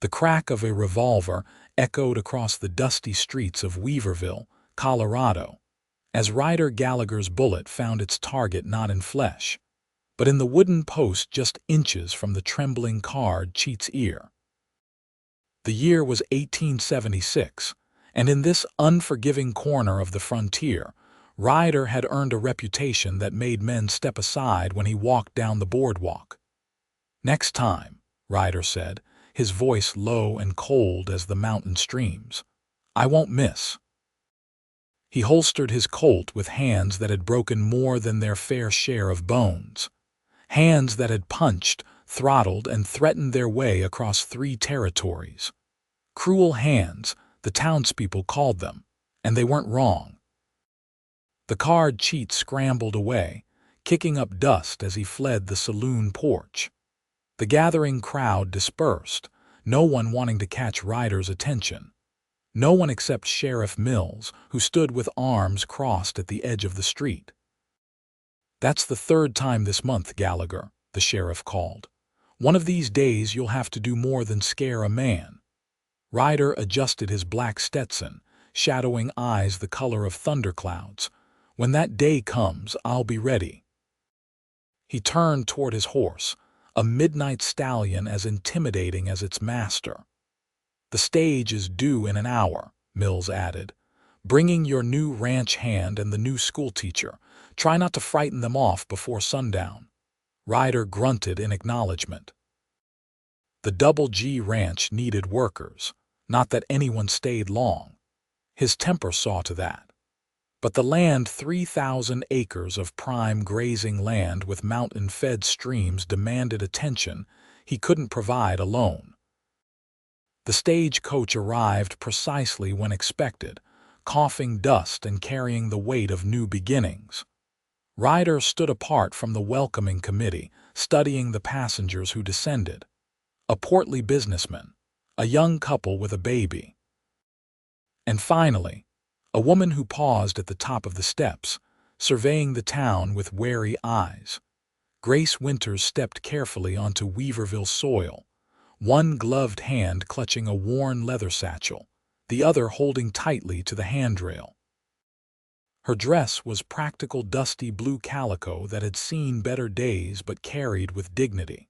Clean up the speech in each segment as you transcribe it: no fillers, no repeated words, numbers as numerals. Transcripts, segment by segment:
The crack of a revolver echoed across the dusty streets of Weaverville, Colorado, as Ryder Gallagher's bullet found its target not in flesh, but in the wooden post just inches from the trembling card cheat's ear. The year was 1876, and in this unforgiving corner of the frontier, Ryder had earned a reputation that made men step aside when he walked down the boardwalk. "Next time," Ryder said, his voice low and cold as the mountain streams, "I won't miss." He holstered his Colt with hands that had broken more than their fair share of bones, hands that had punched, throttled, and threatened their way across 3 territories. Cruel hands, the townspeople called them, and they weren't wrong. The card cheat scrambled away, kicking up dust as he fled the saloon porch. The gathering crowd dispersed, no one wanting to catch Ryder's attention. No one except Sheriff Mills, who stood with arms crossed at the edge of the street. "That's the 3rd time this month, Gallagher," the sheriff called. "One of these days you'll have to do more than scare a man." Ryder adjusted his black Stetson, shadowing eyes the color of thunderclouds. "When that day comes, I'll be ready." He turned toward his horse, a midnight stallion as intimidating as its master. "The stage is due in an hour," Mills added. "Bringing your new ranch hand and the new schoolteacher. Try not to frighten them off before sundown." Ryder grunted in acknowledgement. The Double G Ranch needed workers, not that anyone stayed long. His temper saw to that. But the land, 3,000 acres of prime grazing land with mountain-fed streams, demanded attention he couldn't provide alone. The stagecoach arrived precisely when expected, coughing dust and carrying the weight of new beginnings. Ryder stood apart from the welcoming committee, studying the passengers who descended. A portly businessman, a young couple with a baby, and finally, a woman who paused at the top of the steps, surveying the town with wary eyes. Grace Winters stepped carefully onto Weaverville soil, one gloved hand clutching a worn leather satchel, the other holding tightly to the handrail. Her dress was practical dusty blue calico that had seen better days but carried with dignity.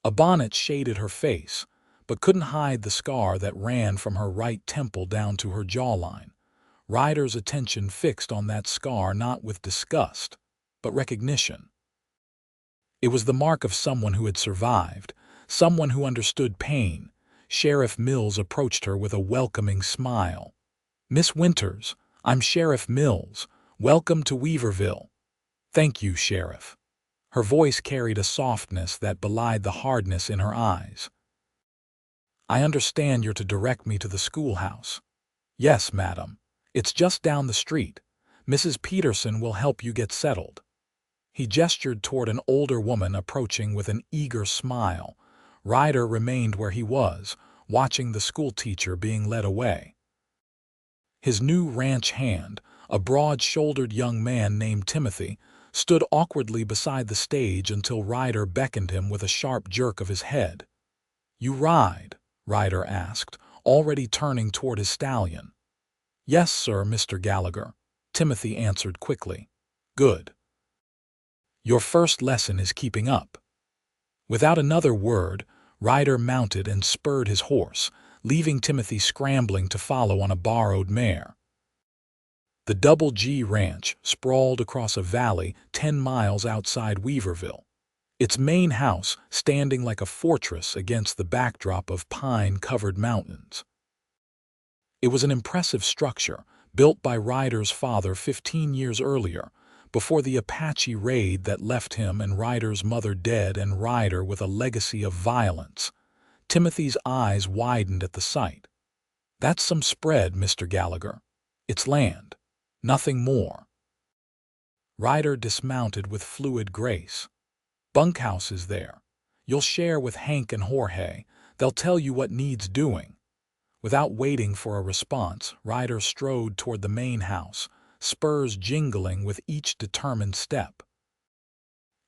A bonnet shaded her face, but couldn't hide the scar that ran from her right temple down to her jawline. Ryder's attention fixed on that scar not with disgust, but recognition. It was the mark of someone who had survived, someone who understood pain. Sheriff Mills approached her with a welcoming smile. "Miss Winters, I'm Sheriff Mills. Welcome to Weaverville." "Thank you, Sheriff." Her voice carried a softness that belied the hardness in her eyes. "I understand you're to direct me to the schoolhouse." "Yes, madam. It's just down the street. Mrs. Peterson will help you get settled." He gestured toward an older woman approaching with an eager smile. Ryder remained where he was, watching the schoolteacher being led away. His new ranch hand, a broad-shouldered young man named Timothy, stood awkwardly beside the stage until Ryder beckoned him with a sharp jerk of his head. "You ride?" Ryder asked, already turning toward his stallion. "Yes, sir, Mr. Gallagher," Timothy answered quickly. "Good. Your first lesson is keeping up." Without another word, Ryder mounted and spurred his horse, leaving Timothy scrambling to follow on a borrowed mare. The Double G Ranch sprawled across a valley 10 miles outside Weaverville, its main house standing like a fortress against the backdrop of pine-covered mountains. It was an impressive structure, built by Ryder's father 15 years earlier, before the Apache raid that left him and Ryder's mother dead and Ryder with a legacy of violence. Timothy's eyes widened at the sight. "That's some spread, Mr. Gallagher. It's land. Nothing more." Ryder dismounted with fluid grace. "Bunkhouse is there. You'll share with Hank and Jorge. They'll tell you what needs doing." Without waiting for a response, Ryder strode toward the main house, spurs jingling with each determined step.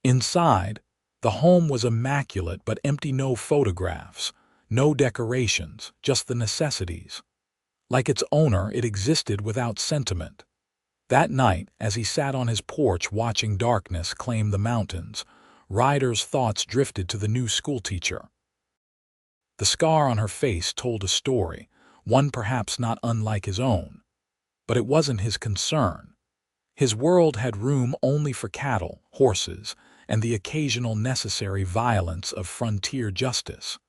Inside, the home was immaculate but empty. No photographs, No decorations, just the necessities. Like its owner, it existed without sentiment. That night, as he sat on his porch watching darkness claim the mountains, Ryder's thoughts drifted to the new schoolteacher. The scar on her face told a story, one perhaps not unlike his own. But it wasn't his concern. His world had room only for cattle, horses, and the occasional necessary violence of frontier justice.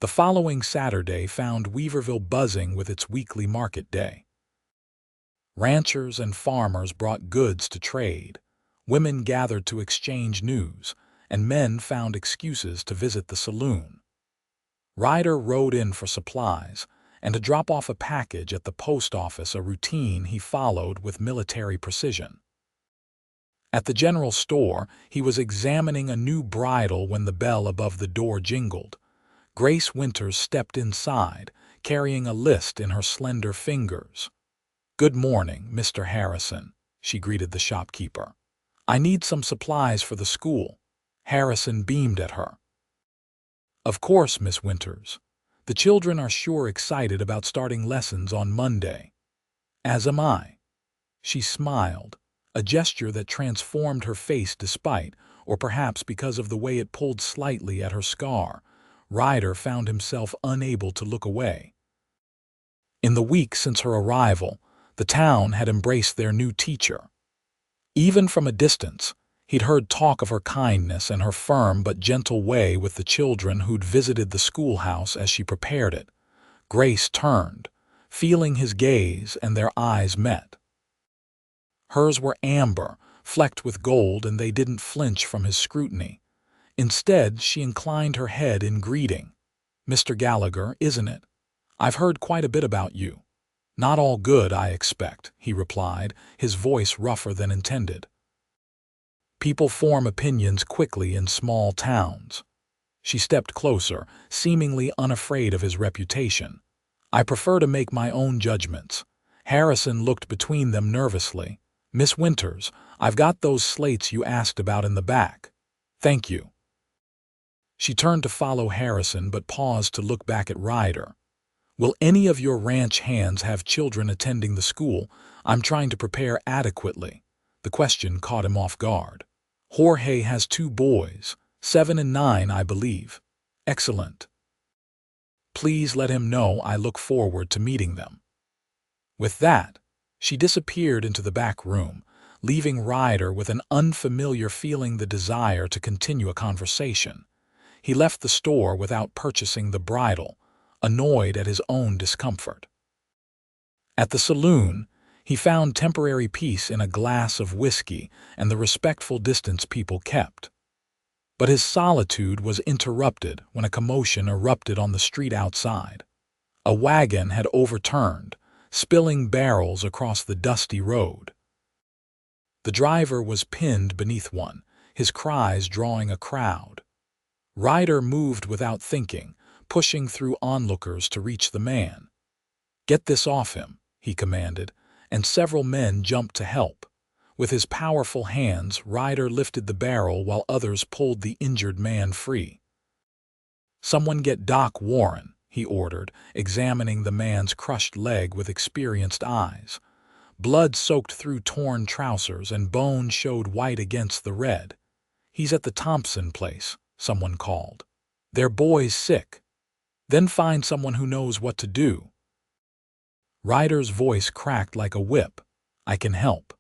The following Saturday found Weaverville buzzing with its weekly market day. Ranchers and farmers brought goods to trade, women gathered to exchange news, and men found excuses to visit the saloon. Ryder rode in for supplies, and to drop off a package at the post office, a routine he followed with military precision. At the general store, he was examining a new bridle when the bell above the door jingled. Grace Winters stepped inside, carrying a list in her slender fingers. "Good morning, Mr. Harrison," she greeted the shopkeeper. "I need some supplies for the school." Harrison beamed at her. "Of course, Miss Winters. The children are sure excited about starting lessons on Monday." "As am I." She smiled, a gesture that transformed her face despite, or perhaps because of the way it pulled slightly at her scar. Ryder found himself unable to look away. In the week since her arrival, the town had embraced their new teacher. Even from a distance, he'd heard talk of her kindness and her firm but gentle way with the children who'd visited the schoolhouse as she prepared it. Grace turned, feeling his gaze, and their eyes met. Hers were amber, flecked with gold, and they didn't flinch from his scrutiny. Instead, she inclined her head in greeting. "Mr. Gallagher, isn't it? I've heard quite a bit about you." "Not all good, I expect," he replied, his voice rougher than intended. "People form opinions quickly in small towns." She stepped closer, seemingly unafraid of his reputation. "I prefer to make my own judgments." Harrison looked between them nervously. "Miss Winters, I've got those slates you asked about in the back." "Thank you." She turned to follow Harrison but paused to look back at Ryder. "Will any of your ranch hands have children attending the school? I'm trying to prepare adequately." The question caught him off guard. "Jorge has 2 boys, 7 and 9, I believe." "Excellent. Please let him know I look forward to meeting them." With that, she disappeared into the back room, leaving Ryder with an unfamiliar feeling, the desire to continue a conversation. He left the store without purchasing the bridle, annoyed at his own discomfort. At the saloon, he found temporary peace in a glass of whiskey and the respectful distance people kept. But his solitude was interrupted when a commotion erupted on the street outside. A wagon had overturned, spilling barrels across the dusty road. The driver was pinned beneath one, his cries drawing a crowd. Ryder moved without thinking, pushing through onlookers to reach the man. "Get this off him," he commanded, and several men jumped to help. With his powerful hands, Ryder lifted the barrel while others pulled the injured man free. "Someone get Doc Warren," he ordered, examining the man's crushed leg with experienced eyes. Blood soaked through torn trousers and bone showed white against the red. "He's at the Thompson place," someone called. "Their boy's sick." "Then find someone who knows what to do." Ryder's voice cracked like a whip. "I can help."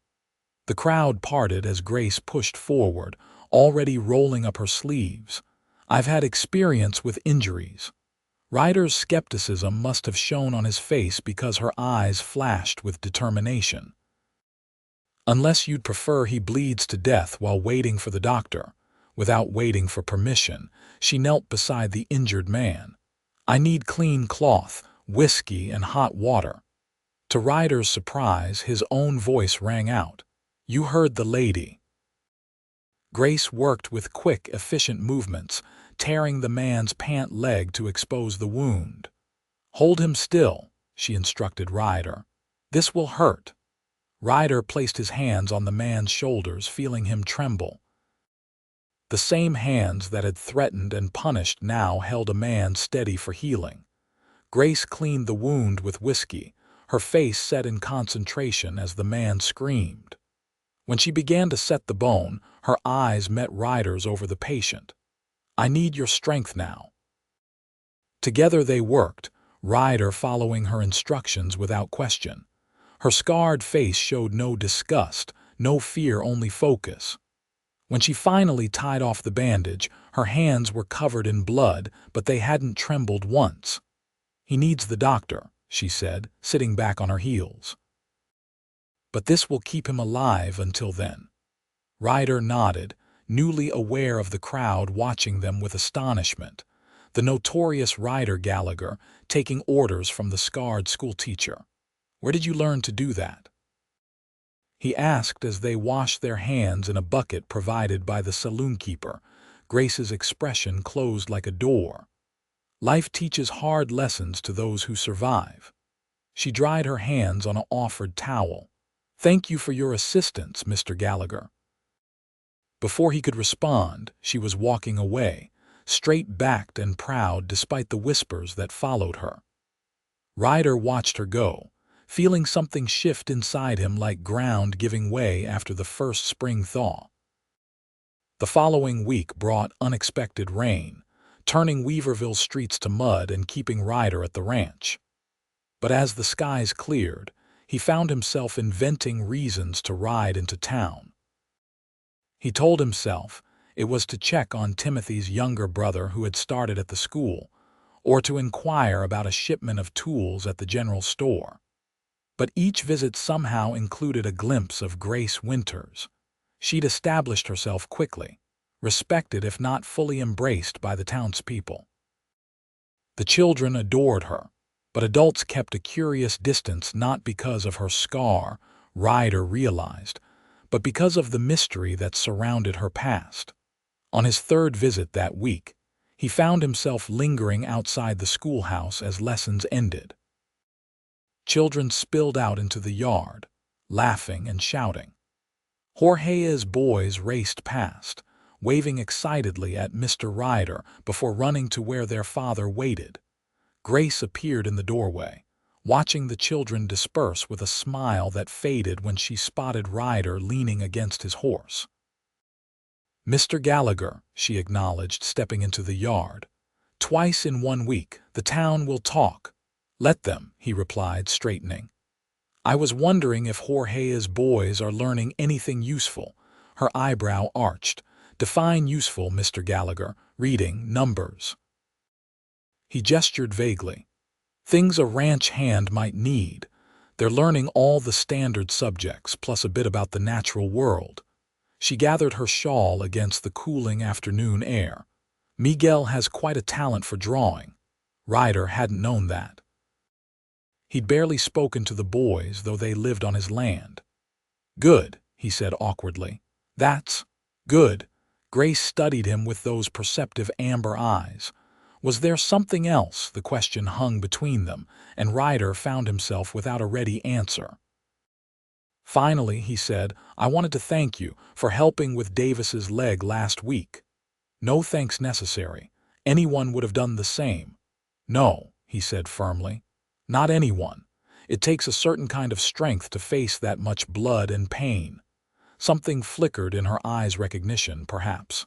The crowd parted as Grace pushed forward, already rolling up her sleeves. "I've had experience with injuries." Ryder's skepticism must have shown on his face because her eyes flashed with determination. "Unless you'd prefer he bleeds to death while waiting for the doctor." Without waiting for permission, she knelt beside the injured man. "I need clean cloth, whiskey, and hot water." To Ryder's surprise, his own voice rang out. "You heard the lady." Grace worked with quick, efficient movements, tearing the man's pant leg to expose the wound. "Hold him still," she instructed Ryder. "This will hurt." Ryder placed his hands on the man's shoulders, feeling him tremble. The same hands that had threatened and punished now held a man steady for healing. Grace cleaned the wound with whiskey, her face set in concentration as the man screamed. When she began to set the bone, her eyes met Ryder's over the patient. "I need your strength now." Together they worked, Ryder following her instructions without question. Her scarred face showed no disgust, no fear, only focus. When she finally tied off the bandage, her hands were covered in blood, but they hadn't trembled once. "He needs the doctor," she said, sitting back on her heels. "But this will keep him alive until then." Ryder nodded, newly aware of the crowd watching them with astonishment. The notorious Ryder Gallagher, taking orders from the scarred schoolteacher. "Where did you learn to do that?" he asked as they washed their hands in a bucket provided by the saloon-keeper. Grace's expression closed like a door. Life teaches hard lessons to those who survive. She dried her hands on an offered towel. "Thank you for your assistance, Mr. Gallagher." Before he could respond, she was walking away, straight-backed and proud despite the whispers that followed her. Ryder watched her go, feeling something shift inside him like ground giving way after the first spring thaw. The following week brought unexpected rain, turning Weaverville streets to mud and keeping Ryder at the ranch. But as the skies cleared, he found himself inventing reasons to ride into town. He told himself it was to check on Timothy's younger brother who had started at the school, or to inquire about a shipment of tools at the general store. But each visit somehow included a glimpse of Grace Winters. She'd established herself quickly, respected if not fully embraced by the townspeople. The children adored her, but adults kept a curious distance not because of her scar, Ryder realized, but because of the mystery that surrounded her past. On his third visit that week, he found himself lingering outside the schoolhouse as lessons ended. Children spilled out into the yard, laughing and shouting. Jorge's boys raced past, waving excitedly at Mr. Ryder before running to where their father waited. Grace appeared in the doorway, watching the children disperse with a smile that faded when she spotted Ryder leaning against his horse. "Mr. Gallagher," she acknowledged, stepping into the yard. "Twice in 1 week, the town will talk." "Let them," he replied, straightening. "I was wondering if Jorge's boys are learning anything useful." Her eyebrow arched. "Define useful, Mr. Gallagher." "Reading, numbers." He gestured vaguely. "Things a ranch hand might need. They're learning all the standard subjects, plus a bit about the natural world." She gathered her shawl against the cooling afternoon air. "Miguel has quite a talent for drawing." Ryder hadn't known that. He'd barely spoken to the boys, though they lived on his land. "Good," he said awkwardly. "That's good." Grace studied him with those perceptive amber eyes. Was there something else? The question hung between them, and Ryder found himself without a ready answer. Finally, he said, "I wanted to thank you for helping with Davis's leg last week." "No thanks necessary. Anyone would have done the same." "No," he said firmly. "Not anyone. It takes a certain kind of strength to face that much blood and pain." Something flickered in her eyes, recognition, perhaps.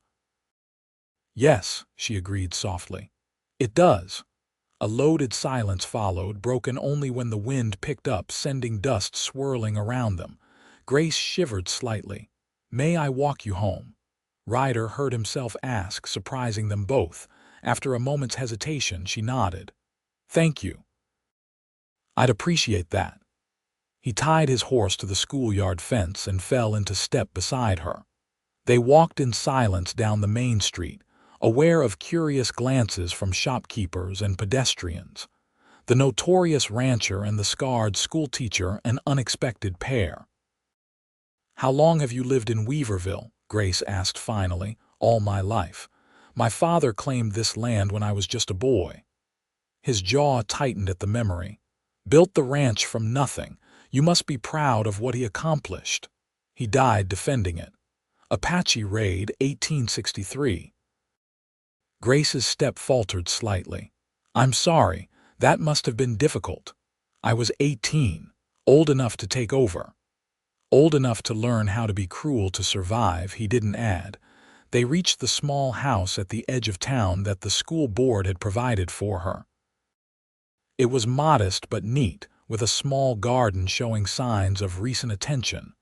"Yes," she agreed softly. "It does." A loaded silence followed, broken only when the wind picked up, sending dust swirling around them. Grace shivered slightly. "May I walk you home?" Ryder heard himself ask, surprising them both. After a moment's hesitation, she nodded. "Thank you. I'd appreciate that." He tied his horse to the schoolyard fence and fell into step beside her. They walked in silence down the main street, aware of curious glances from shopkeepers and pedestrians. The notorious rancher and the scarred schoolteacher, an unexpected pair. "How long have you lived in Weaverville?" Grace asked finally. "All my life. My father claimed this land when I was just a boy." His jaw tightened at the memory. "Built the ranch from nothing. You must be proud of what he accomplished." "He died defending it." Apache Raid, 1863. Grace's step faltered slightly. I'm sorry, that must have been difficult. I was 18, old enough to take over. Old enough to learn how to be cruel to survive, he didn't add. They reached the small house at the edge of town that the school board had provided for her. It was modest but neat, with a small garden showing signs of recent attention.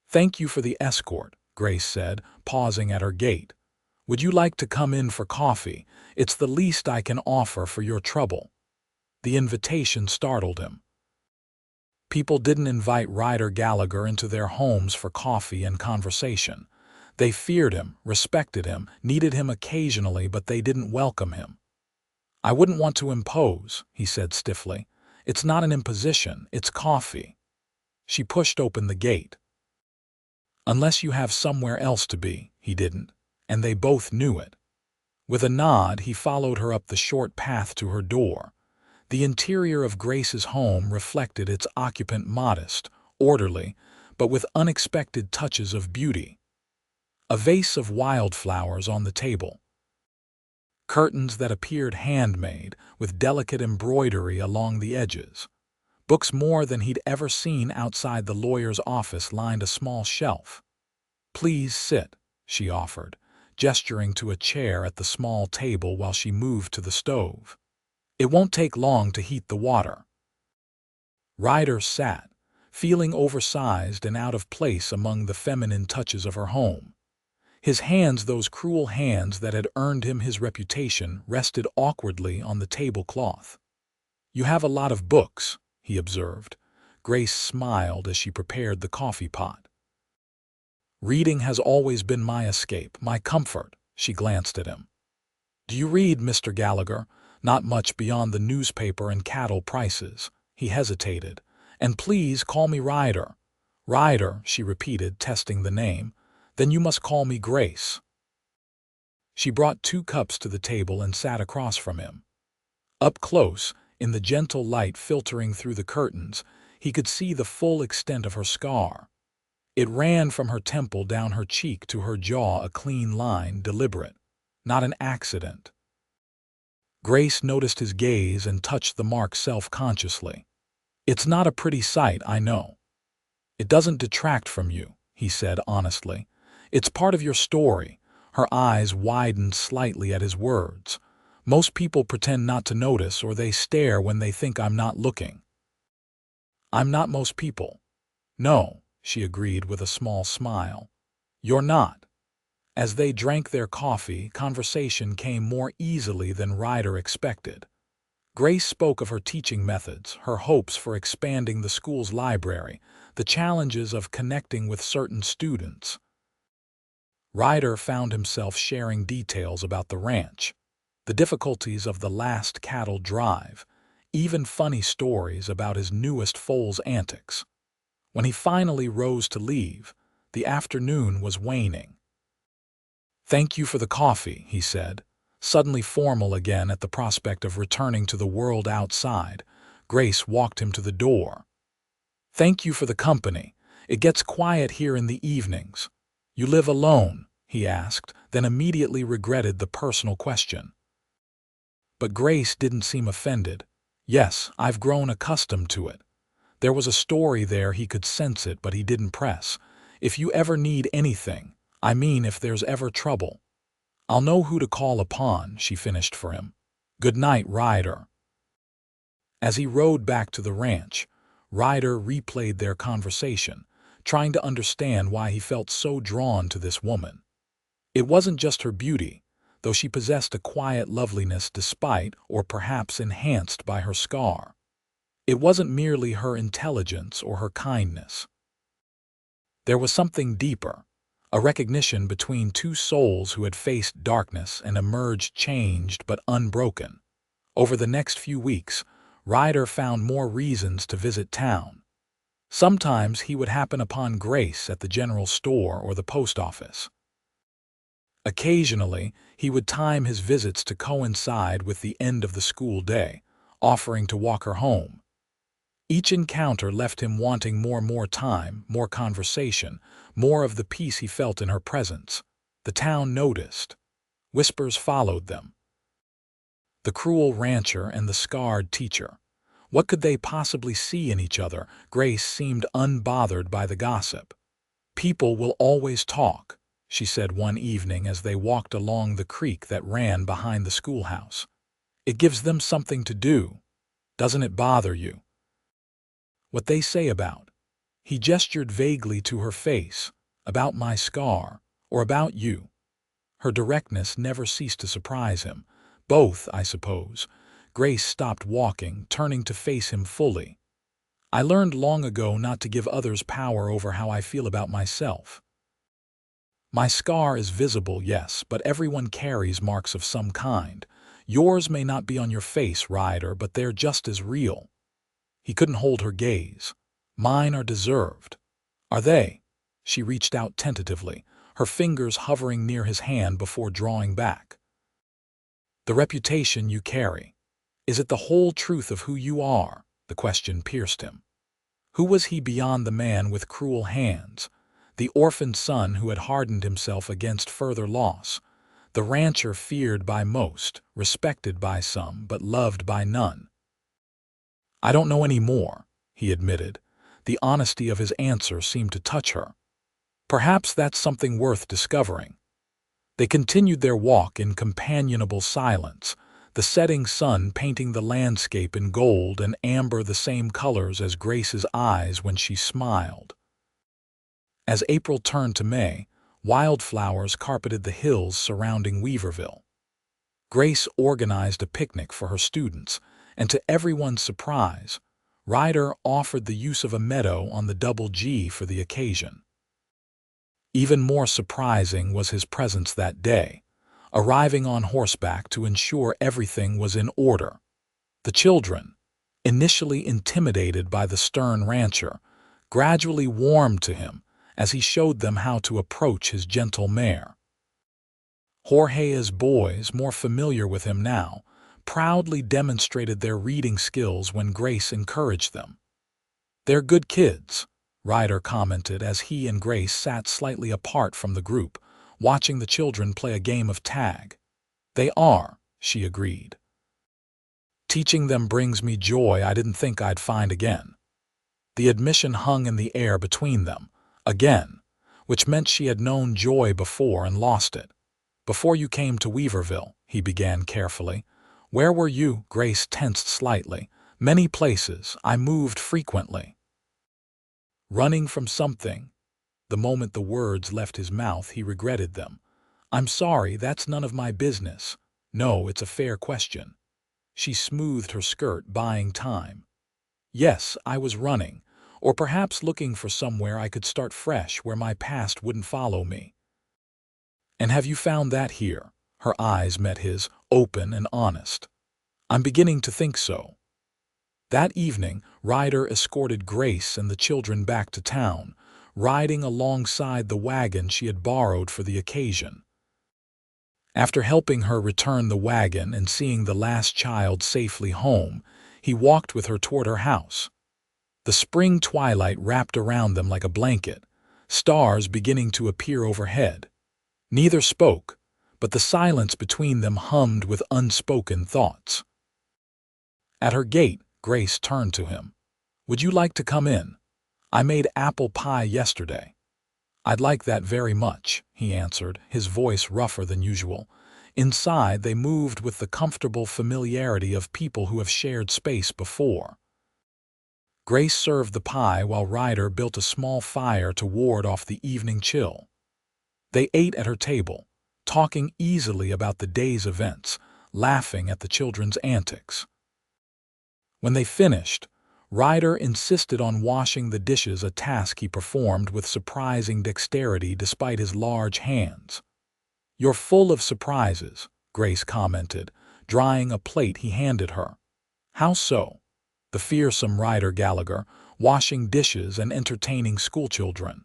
Thank you for the escort, Grace said, pausing at her gate. Would you like to come in for coffee? It's the least I can offer for your trouble. The invitation startled him. People didn't invite Ryder Gallagher into their homes for coffee and conversation. They feared him, respected him, needed him occasionally, but they didn't welcome him. I wouldn't want to impose, he said stiffly. It's not an imposition, it's coffee. She pushed open the gate. Unless you have somewhere else to be, he didn't, and they both knew it. With a nod, he followed her up the short path to her door. The interior of Grace's home reflected its occupant, modest, orderly, but with unexpected touches of beauty. A vase of wildflowers on the table. Curtains that appeared handmade, with delicate embroidery along the edges. Books more than he'd ever seen outside the lawyer's office lined a small shelf. Please sit, she offered, gesturing to a chair at the small table while she moved to the stove. It won't take long to heat the water. Ryder sat, feeling oversized and out of place among the feminine touches of her home. His hands, those cruel hands that had earned him his reputation, rested awkwardly on the tablecloth. You have a lot of books, he observed. Grace smiled as she prepared the coffee pot. Reading has always been my escape, my comfort, she glanced at him. Do you read, Mr. Gallagher? Not much beyond the newspaper and cattle prices. He hesitated. And please call me Ryder. Ryder, she repeated, testing the name. Then you must call me Grace. She brought 2 cups to the table and sat across from him. Up close, in the gentle light filtering through the curtains, he could see the full extent of her scar. It ran from her temple down her cheek to her jaw, a clean line, deliberate, not an accident. Grace noticed his gaze and touched the mark self-consciously. It's not a pretty sight, I know. It doesn't detract from you, he said honestly. It's part of your story. Her eyes widened slightly at his words. Most people pretend not to notice, or they stare when they think I'm not looking. I'm not most people. No, she agreed with a small smile. You're not. As they drank their coffee, conversation came more easily than Ryder expected. Grace spoke of her teaching methods, her hopes for expanding the school's library, the challenges of connecting with certain students. Ryder found himself sharing details about the ranch, the difficulties of the last cattle drive, even funny stories about his newest foal's antics. When he finally rose to leave, the afternoon was waning. Thank you for the coffee, he said, suddenly formal again at the prospect of returning to the world outside. Grace walked him to the door. Thank you for the company. It gets quiet here in the evenings. You live alone, he asked, then immediately regretted the personal question. But Grace didn't seem offended. Yes, I've grown accustomed to it. There was a story there, he could sense it, but he didn't press. If you ever need anything, I mean if there's ever trouble, I'll know who to call upon, she finished for him. Good night, Ryder. As he rode back to the ranch, Ryder replayed their conversation, trying to understand why he felt so drawn to this woman. It wasn't just her beauty, though she possessed a quiet loveliness despite, or perhaps enhanced by, her scar. It wasn't merely her intelligence or her kindness. There was something deeper, a recognition between 2 souls who had faced darkness and emerged changed but unbroken. Over the next few weeks, Ryder found more reasons to visit town. Sometimes he would happen upon Grace at the general store or the post office. Occasionally, he would time his visits to coincide with the end of the school day, offering to walk her home. Each encounter left him wanting more time, more conversation, more of the peace he felt in her presence. The town noticed. Whispers followed them. The cruel rancher and the scarred teacher. What could they possibly see in each other? Grace seemed unbothered by the gossip. "People will always talk," she said one evening as they walked along the creek that ran behind the schoolhouse. "It gives them something to do. Doesn't it bother you?" "What they say about?" He gestured vaguely to her face. "About my scar, or about you." Her directness never ceased to surprise him. "Both, I suppose." Grace stopped walking, turning to face him fully. "I learned long ago not to give others power over how I feel about myself. My scar is visible, yes, but everyone carries marks of some kind. Yours may not be on your face, Ryder, but they're just as real." He couldn't hold her gaze. "Mine are deserved." "Are they?" She reached out tentatively, her fingers hovering near his hand before drawing back. "The reputation you carry. Is it the whole truth of who you are?" The question pierced him. Who was he beyond the man with cruel hands? The orphaned son who had hardened himself against further loss. The rancher feared by most, respected by some, but loved by none. "I don't know any more," he admitted. The honesty of his answer seemed to touch her. "Perhaps that's something worth discovering." They continued their walk in companionable silence, the setting sun painting the landscape in gold and amber, the same colors as Grace's eyes when she smiled. As April turned to May, wildflowers carpeted the hills surrounding Weaverville. Grace organized a picnic for her students, and to everyone's surprise, Ryder offered the use of a meadow on the Double G for the occasion. Even more surprising was his presence that day, arriving on horseback to ensure everything was in order. The children, initially intimidated by the stern rancher, gradually warmed to him as he showed them how to approach his gentle mare. Jorge's boys, more familiar with him now, proudly demonstrated their reading skills when Grace encouraged them. "They're good kids," Ryder commented as he and Grace sat slightly apart from the group, watching the children play a game of tag. "They are," she agreed. "Teaching them brings me joy I didn't think I'd find again." The admission hung in the air between them, again, which meant she had known joy before and lost it. "Before you came to Weaverville," he began carefully. "Where were you?" Grace tensed slightly. "Many places. I moved frequently." "Running from something." The moment the words left his mouth, he regretted them. "I'm sorry, that's none of my business." "No, it's a fair question." She smoothed her skirt, buying time. "Yes, I was running, or perhaps looking for somewhere I could start fresh where my past wouldn't follow me." "And have you found that here?" Her eyes met his, open and honest. "I'm beginning to think so." That evening, Ryder escorted Grace and the children back to town, riding alongside the wagon she had borrowed for the occasion. After helping her return the wagon and seeing the last child safely home, he walked with her toward her house. The spring twilight wrapped around them like a blanket, stars beginning to appear overhead. Neither spoke, but the silence between them hummed with unspoken thoughts. At her gate, Grace turned to him. "Would you like to come in? I made apple pie yesterday." "I'd like that very much," he answered, his voice rougher than usual. Inside, they moved with the comfortable familiarity of people who have shared space before. Grace served the pie while Ryder built a small fire to ward off the evening chill. They ate at her table, talking easily about the day's events, laughing at the children's antics. When they finished, Ryder insisted on washing the dishes, a task he performed with surprising dexterity despite his large hands. "You're full of surprises," Grace commented, drying a plate he handed her. "How so?" The fearsome Ryder Gallagher, washing dishes and entertaining schoolchildren.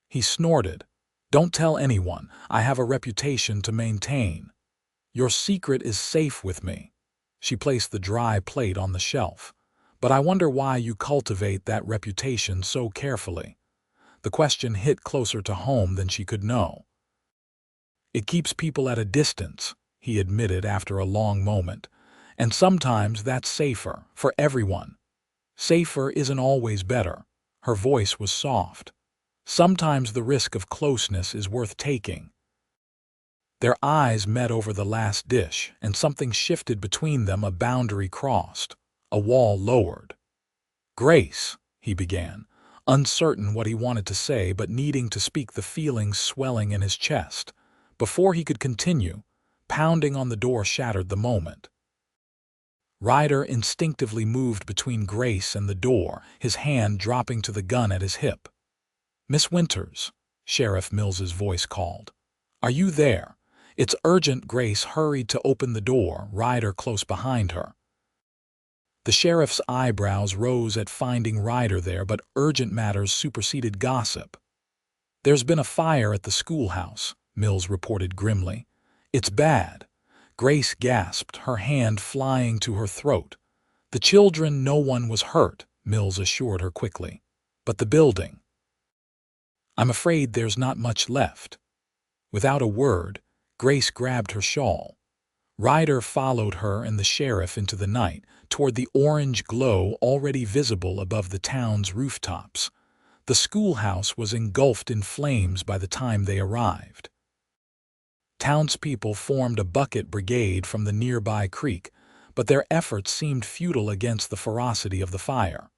He snorted. "Don't tell anyone. I have a reputation to maintain." "Your secret is safe with me." She placed the dry plate on the shelf. But I wonder why you cultivate that reputation so carefully. The question hit closer to home than she could know. It keeps people at a distance, he admitted after a long moment. And sometimes that's safer, for everyone. Safer isn't always better. Her voice was soft. Sometimes the risk of closeness is worth taking. Their eyes met over the last dish, and something shifted between them, a boundary crossed, a wall lowered. "Grace," he began, uncertain what he wanted to say but needing to speak the feelings swelling in his chest. Before he could continue, pounding on the door shattered the moment. Ryder instinctively moved between Grace and the door, his hand dropping to the gun at his hip. "Miss Winters," Sheriff Mills's voice called. "Are you there? It's urgent." Grace hurried to open the door, Ryder close behind her. The sheriff's eyebrows rose at finding Ryder there, but urgent matters superseded gossip. "There's been a fire at the schoolhouse," Mills reported grimly. "It's bad." Grace gasped, her hand flying to her throat. "The children, no one was hurt," Mills assured her quickly. "But the building. I'm afraid there's not much left." Without a word, Grace grabbed her shawl. Ryder followed her and the sheriff into the night, toward the orange glow already visible above the town's rooftops. The schoolhouse was engulfed in flames by the time they arrived. Townspeople formed a bucket brigade from the nearby creek, but their efforts seemed futile against the ferocity of the fire.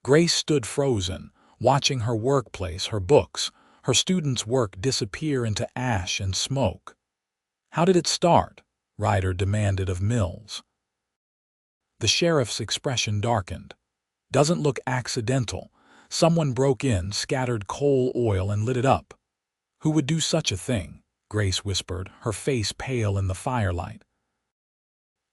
Grace stood frozen, watching her workplace, her books, her students' work disappear into ash and smoke. "How did it start?" Ryder demanded of Mills. The sheriff's expression darkened. "Doesn't look accidental. Someone broke in, scattered coal oil, and lit it up." "Who would do such a thing?" Grace whispered, her face pale in the firelight.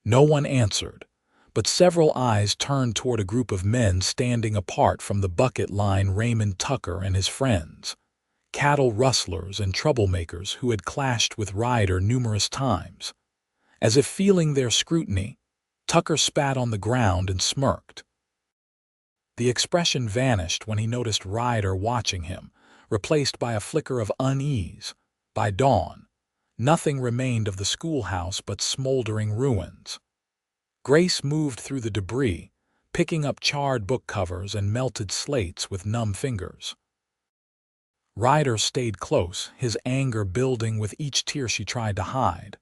No one answered, but several eyes turned toward a group of men standing apart from the bucket line. Raymond Tucker and his friends, cattle rustlers and troublemakers who had clashed with Ryder numerous times. As if feeling their scrutiny, Tucker spat on the ground and smirked. The expression vanished when he noticed Ryder watching him, replaced by a flicker of unease. By dawn, nothing remained of the schoolhouse but smoldering ruins. Grace moved through the debris, picking up charred book covers and melted slates with numb fingers. Ryder stayed close, his anger building with each tear she tried to hide.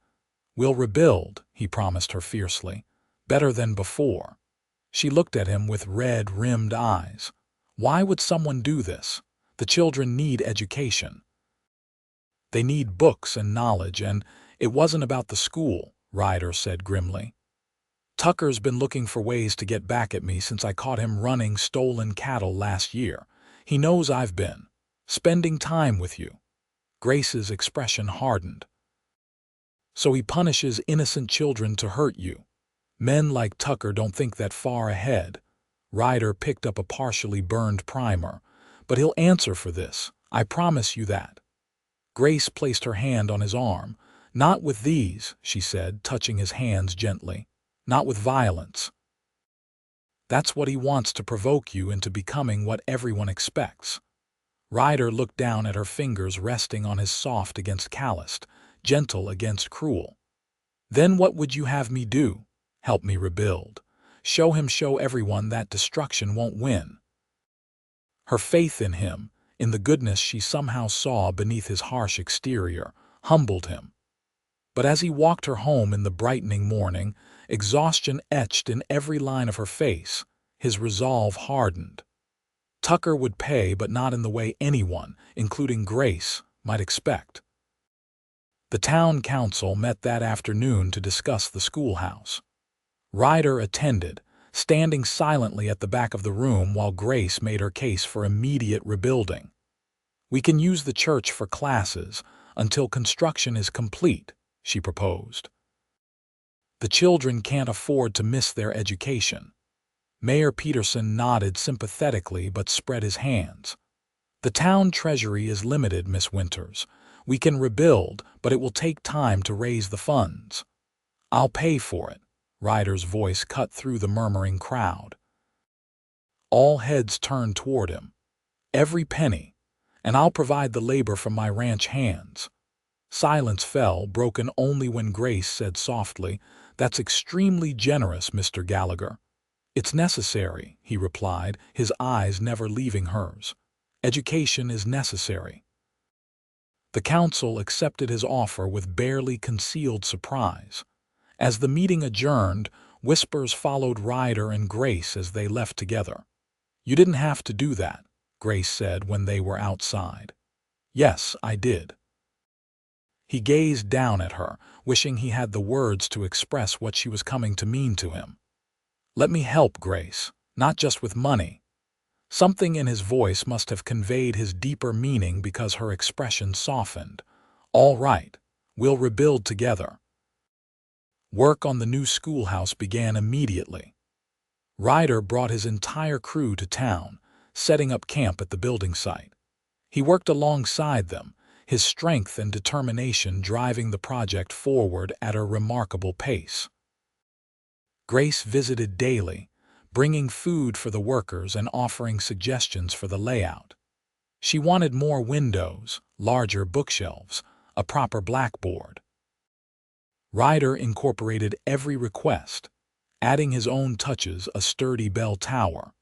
"We'll rebuild," he promised her fiercely. "Better than before." She looked at him with red-rimmed eyes. "Why would someone do this? The children need education. They need books and knowledge, and it wasn't about the school," Ryder said grimly. "Tucker's been looking for ways to get back at me since I caught him running stolen cattle last year. He knows I've been spending time with you." Grace's expression hardened. "So he punishes innocent children to hurt you. Men like Tucker don't think that far ahead." Ryder picked up a partially burned primer. "But he'll answer for this, I promise you that." Grace placed her hand on his arm. "Not with these," she said, touching his hands gently. "Not with violence. That's what he wants, to provoke you into becoming what everyone expects." Ryder looked down at her fingers resting on his soft against calloused, gentle against cruel. "Then what would you have me do? Help me rebuild. Show everyone that destruction won't win." Her faith in him, in the goodness she somehow saw beneath his harsh exterior, humbled him. But as he walked her home in the brightening morning, exhaustion etched in every line of her face, his resolve hardened. Tucker would pay, but not in the way anyone, including Grace, might expect. The town council met that afternoon to discuss the schoolhouse. Ryder attended, standing silently at the back of the room while Grace made her case for immediate rebuilding. "We can use the church for classes until construction is complete," she proposed. "The children can't afford to miss their education." Mayor Peterson nodded sympathetically but spread his hands. "The town treasury is limited, Miss Winters. We can rebuild, but it will take time to raise the funds." "I'll pay for it." Ryder's voice cut through the murmuring crowd. All heads turned toward him. "Every penny, and I'll provide the labor from my ranch hands." Silence fell, broken only when Grace said softly, "That's extremely generous, Mr. Gallagher." "It's necessary," he replied, his eyes never leaving hers. "Education is necessary." The council accepted his offer with barely concealed surprise. As the meeting adjourned, whispers followed Ryder and Grace as they left together. "You didn't have to do that," Grace said when they were outside. "Yes, I did." He gazed down at her, wishing he had the words to express what she was coming to mean to him. "Let me help, Grace, not just with money." Something in his voice must have conveyed his deeper meaning because her expression softened. "All right, we'll rebuild together." Work on the new schoolhouse began immediately. Ryder brought his entire crew to town, setting up camp at the building site. He worked alongside them, his strength and determination driving the project forward at a remarkable pace. Grace visited daily, bringing food for the workers and offering suggestions for the layout. She wanted more windows, larger bookshelves, a proper blackboard. Ryder incorporated every request, adding his own touches: a sturdy bell tower,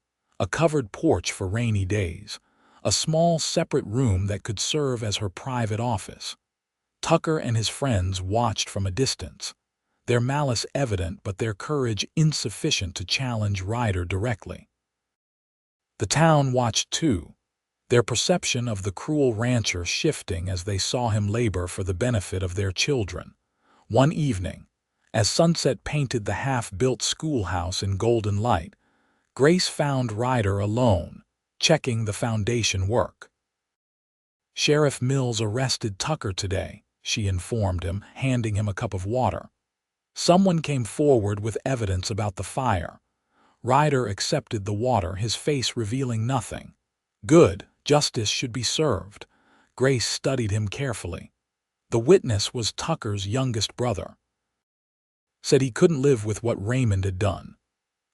a covered porch for rainy days, a small separate room that could serve as her private office. Tucker and his friends watched from a distance, their malice evident but their courage insufficient to challenge Ryder directly. The town watched too, their perception of the cruel rancher shifting as they saw him labor for the benefit of their children. One evening, as sunset painted the half-built schoolhouse in golden light, Grace found Ryder alone, checking the foundation work. "Sheriff Mills arrested Tucker today," she informed him, handing him a cup of water. "Someone came forward with evidence about the fire." Ryder accepted the water, his face revealing nothing. "Good, justice should be served." Grace studied him carefully. The witness was Tucker's youngest brother. Said he couldn't live with what Raymond had done.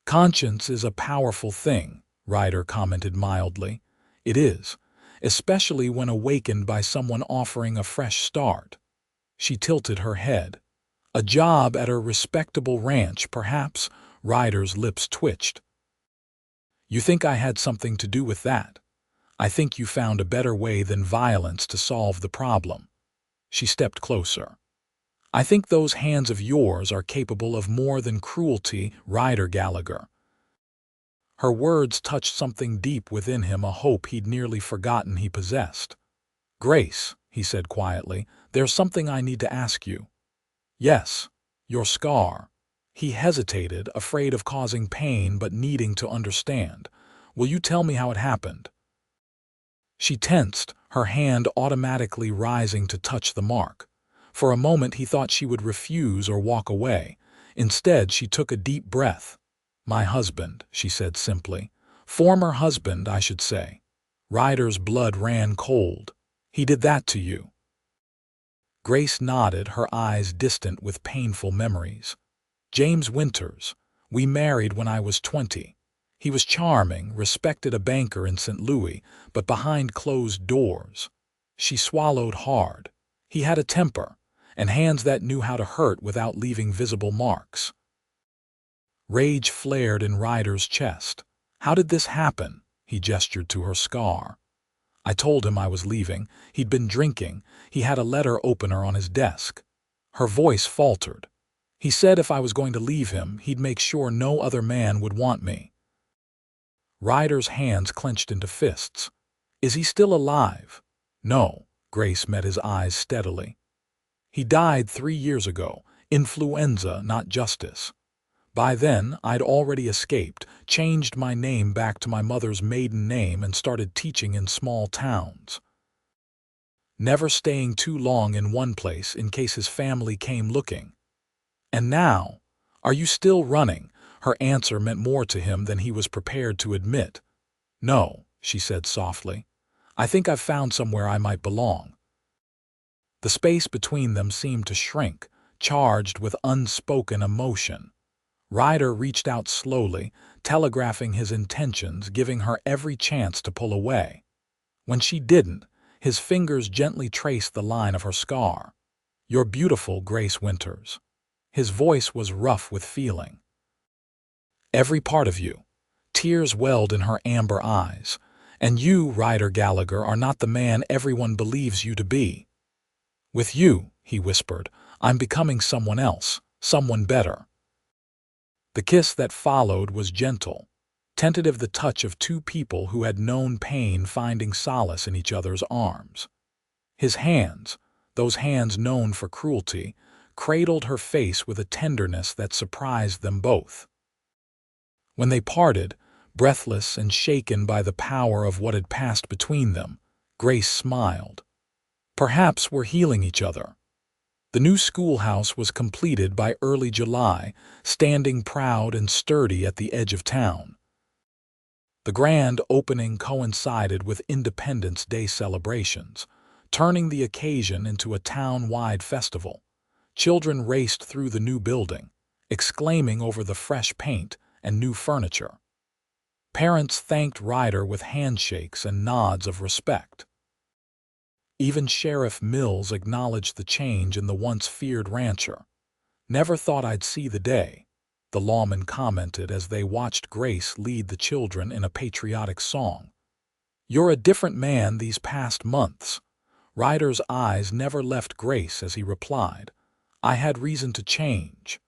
"Conscience is a powerful thing," Ryder commented mildly. "It is, especially when awakened by someone offering a fresh start." She tilted her head. "A job at a respectable ranch, perhaps?" Ryder's lips twitched. "You think I had something to do with that? I think you found a better way than violence to solve the problem." She stepped closer. "I think those hands of yours are capable of more than cruelty, Ryder Gallagher." Her words touched something deep within him, a hope he'd nearly forgotten he possessed. "Grace," he said quietly, "there's something I need to ask you." "Yes, your scar." He hesitated, afraid of causing pain but needing to understand. "Will you tell me how it happened?" She tensed, her hand automatically rising to touch the mark. For a moment he thought she would refuse or walk away. Instead, she took a deep breath. "My husband," she said simply. "Former husband, I should say." Ryder's blood ran cold. "He did that to you?" Grace nodded, her eyes distant with painful memories. "James Winters. We married when I was 20. He was charming, respected, a banker in St. Louis, but behind closed doors." She swallowed hard. "He had a temper, and hands that knew how to hurt without leaving visible marks." Rage flared in Ryder's chest. "How did this happen?" He gestured to her scar. "I told him I was leaving. He'd been drinking. He had a letter opener on his desk." Her voice faltered. "He said if I was going to leave him, he'd make sure no other man would want me." Ryder's hands clenched into fists. "Is he still alive?" "No." Grace met his eyes steadily. "He died 3 years ago. Influenza, not justice. By then, I'd already escaped, changed my name back to my mother's maiden name and started teaching in small towns. Never staying too long in one place in case his family came looking. And now, are you still running?" Her answer meant more to him than he was prepared to admit. "No," she said softly. "I think I've found somewhere I might belong." The space between them seemed to shrink, charged with unspoken emotion. Ryder reached out slowly, telegraphing his intentions, giving her every chance to pull away. When she didn't, his fingers gently traced the line of her scar. "You're beautiful, Grace Winters." His voice was rough with feeling. "Every part of you." Tears welled in her amber eyes. "And you, Ryder Gallagher, are not the man everyone believes you to be." "With you," he whispered, "I'm becoming someone else, someone better." The kiss that followed was gentle, tentative, the touch of two people who had known pain finding solace in each other's arms. His hands, those hands known for cruelty, cradled her face with a tenderness that surprised them both. When they parted, breathless and shaken by the power of what had passed between them, Grace smiled. "Perhaps we're healing each other." The new schoolhouse was completed by early July, standing proud and sturdy at the edge of town. The grand opening coincided with Independence Day celebrations, turning the occasion into a town-wide festival. Children raced through the new building, exclaiming over the fresh paint and new furniture. Parents thanked Ryder with handshakes and nods of respect. Even Sheriff Mills acknowledged the change in the once feared rancher. "Never thought I'd see the day," the lawman commented as they watched Grace lead the children in a patriotic song. "You're a different man these past months." Ryder's eyes never left Grace as he replied, "I had reason to change."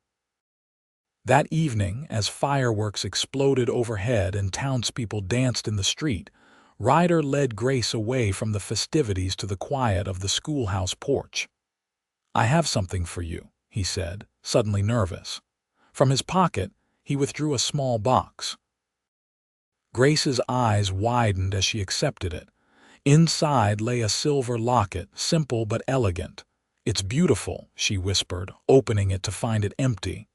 That evening, as fireworks exploded overhead and townspeople danced in the street, Ryder led Grace away from the festivities to the quiet of the schoolhouse porch. "I have something for you," he said, suddenly nervous. From his pocket, he withdrew a small box. Grace's eyes widened as she accepted it. Inside lay a silver locket, simple but elegant. "It's beautiful," she whispered, opening it to find it empty.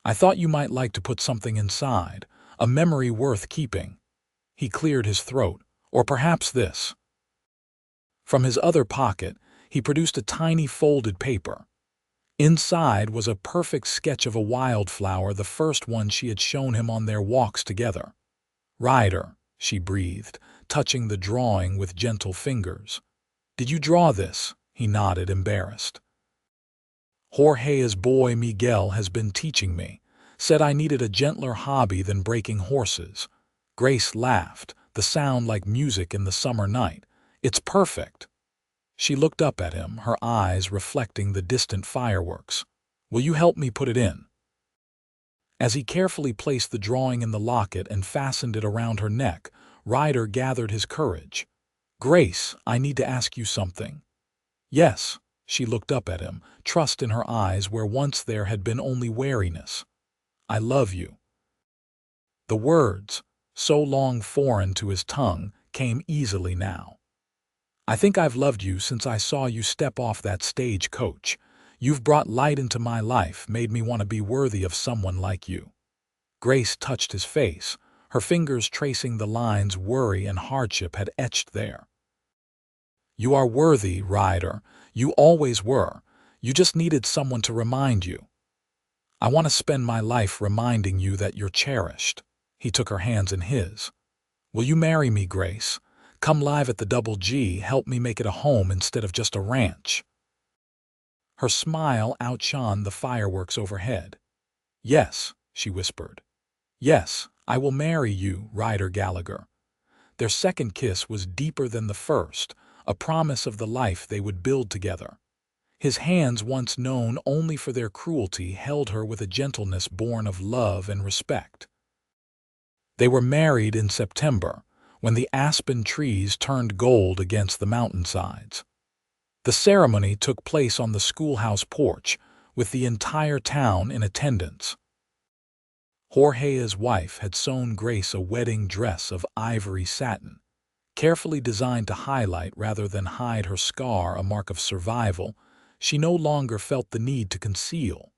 "I thought you might like to put something inside, a memory worth keeping." He cleared his throat. "Or perhaps this." From his other pocket, he produced a tiny folded paper. Inside was a perfect sketch of a wildflower, the first one she had shown him on their walks together. "Ryder," she breathed, touching the drawing with gentle fingers. "Did you draw this?" He nodded, embarrassed. "Jorge's boy Miguel has been teaching me. Said I needed a gentler hobby than breaking horses." Grace laughed, the sound like music in the summer night. "It's perfect." She looked up at him, her eyes reflecting the distant fireworks. "Will you help me put it in?" As he carefully placed the drawing in the locket and fastened it around her neck, Ryder gathered his courage. "Grace, I need to ask you something." "Yes." She looked up at him, trust in her eyes where once there had been only wariness. "I love you." The words, so long foreign to his tongue, came easily now. "I think I've loved you since I saw you step off that stagecoach. You've brought light into my life, made me want to be worthy of someone like you." Grace touched his face, her fingers tracing the lines worry and hardship had etched there. "You are worthy, Ryder. You always were. You just needed someone to remind you. I want to spend my life reminding you that you're cherished." He took her hands in his. "Will you marry me, Grace? Come live at the Double G, help me make it a home instead of just a ranch." Her smile outshone the fireworks overhead. "Yes," she whispered. "Yes, I will marry you, Ryder Gallagher." Their second kiss was deeper than the first, a promise of the life they would build together. His hands, once known only for their cruelty, held her with a gentleness born of love and respect. They were married in September, when the aspen trees turned gold against the mountainsides. The ceremony took place on the schoolhouse porch, with the entire town in attendance. Jorge's wife had sewn Grace a wedding dress of ivory satin, carefully designed to highlight rather than hide her scar, a mark of survival she no longer felt the need to conceal.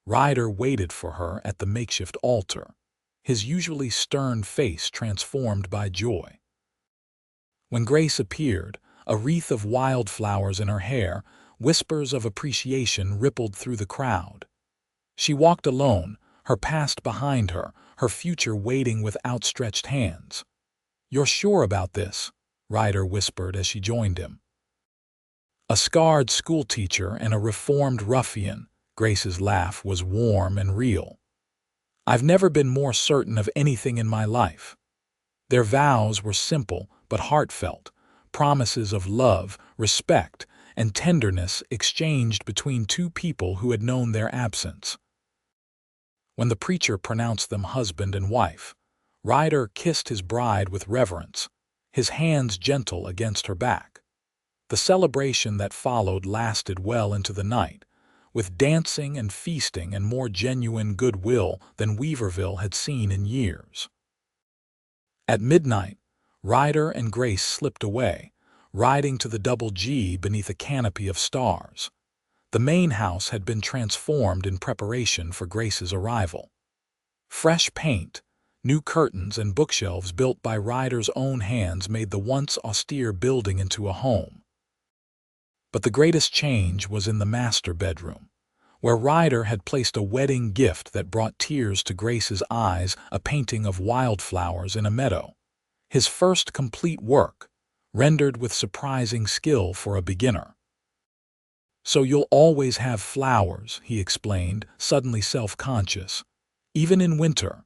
Ryder waited for her at the makeshift altar, his usually stern face transformed by joy. When Grace appeared, a wreath of wildflowers in her hair, whispers of appreciation rippled through the crowd. She walked alone, her past behind her, her future waiting with outstretched hands. "You're sure about this?" Ryder whispered as she joined him. A scarred schoolteacher and a reformed ruffian, Grace's laugh was warm and real. "I've never been more certain of anything in my life." Their vows were simple but heartfelt, promises of love, respect, and tenderness exchanged between two people who had known their absence. When the preacher pronounced them husband and wife, Ryder kissed his bride with reverence, his hands gentle against her back. The celebration that followed lasted well into the night, with dancing and feasting and more genuine goodwill than Weaverville had seen in years. At midnight, Ryder and Grace slipped away, riding to the Double G beneath a canopy of stars. The main house had been transformed in preparation for Grace's arrival. Fresh paint, new curtains, and bookshelves built by Ryder's own hands made the once austere building into a home. But the greatest change was in the master bedroom, where Ryder had placed a wedding gift that brought tears to Grace's eyes, a painting of wildflowers in a meadow. His first complete work, rendered with surprising skill for a beginner. "So you'll always have flowers," he explained, suddenly self-conscious. "Even in winter."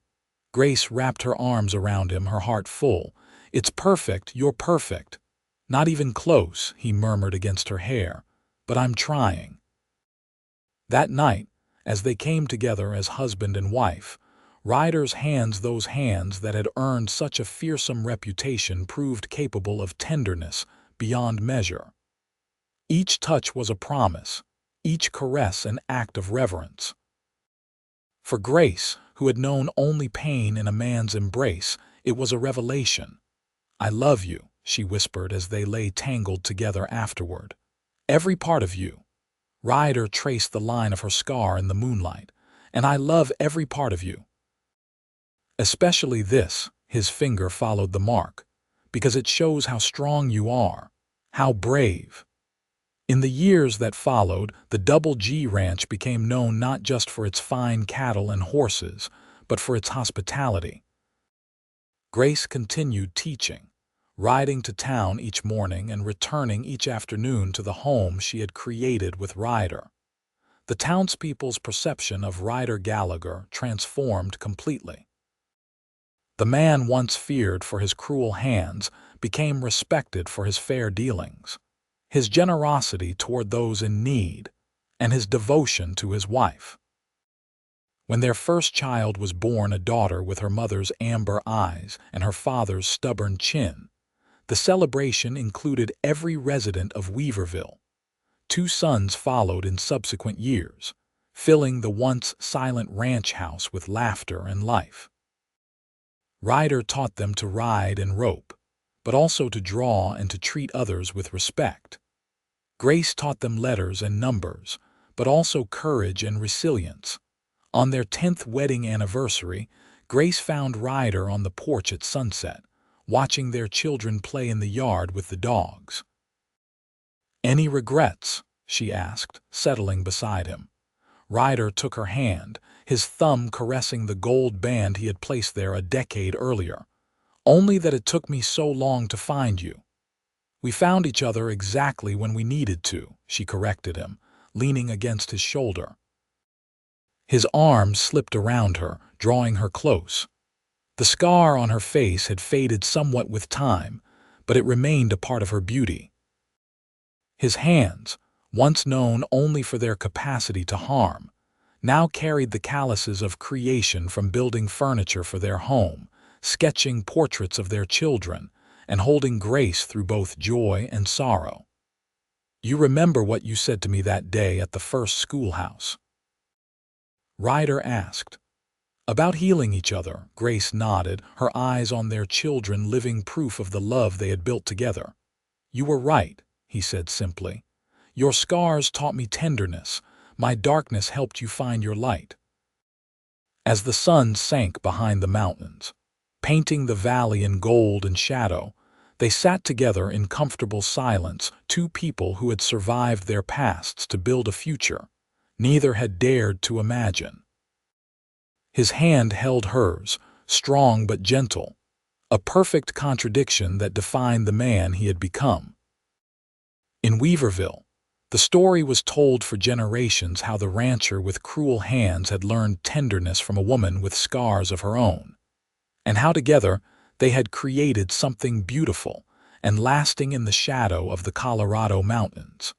Grace wrapped her arms around him, her heart full. "It's perfect, you're perfect." "Not even close," he murmured against her hair. "But I'm trying." That night, as they came together as husband and wife, Ryder's hands, those hands that had earned such a fearsome reputation, proved capable of tenderness beyond measure. Each touch was a promise, each caress an act of reverence. For Grace, who had known only pain in a man's embrace, it was a revelation. "I love you," she whispered as they lay tangled together afterward. "Every part of you." Ryder traced the line of her scar in the moonlight. "And I love every part of you. Especially this," his finger followed the mark, "because it shows how strong you are, how brave." In the years that followed, the Double G Ranch became known not just for its fine cattle and horses, but for its hospitality. Grace continued teaching, riding to town each morning and returning each afternoon to the home she had created with Ryder. The townspeople's perception of Ryder Gallagher transformed completely. The man once feared for his cruel hands became respected for his fair dealings, his generosity toward those in need, and his devotion to his wife. When their first child was born, a daughter with her mother's amber eyes and her father's stubborn chin, the celebration included every resident of Weaverville. 2 sons followed in subsequent years, filling the once silent ranch house with laughter and life. Ryder taught them to ride and rope, but also to draw and to treat others with respect. Grace taught them letters and numbers, but also courage and resilience. On their 10th wedding anniversary, Grace found Ryder on the porch at sunset, watching their children play in the yard with the dogs. "Any regrets?" she asked, settling beside him. Ryder took her hand, his thumb caressing the gold band he had placed there a decade earlier. "Only that it took me so long to find you." "We found each other exactly when we needed to," she corrected him, leaning against his shoulder. His arms slipped around her, drawing her close. The scar on her face had faded somewhat with time, but it remained a part of her beauty. His hands, once known only for their capacity to harm, now carried the calluses of creation, from building furniture for their home, sketching portraits of their children, and holding Grace through both joy and sorrow. "You remember what you said to me that day at the first schoolhouse?" Ryder asked. "About healing each other," Grace nodded, her eyes on their children, living proof of the love they had built together. "You were right," he said simply. "Your scars taught me tenderness. My darkness helped you find your light." As the sun sank behind the mountains, painting the valley in gold and shadow, they sat together in comfortable silence, 2 people who had survived their pasts to build a future neither had dared to imagine. His hand held hers, strong but gentle, a perfect contradiction that defined the man he had become. In Weaverville, the story was told for generations how the rancher with cruel hands had learned tenderness from a woman with scars of her own, and how together they had created something beautiful and lasting in the shadow of the Colorado mountains.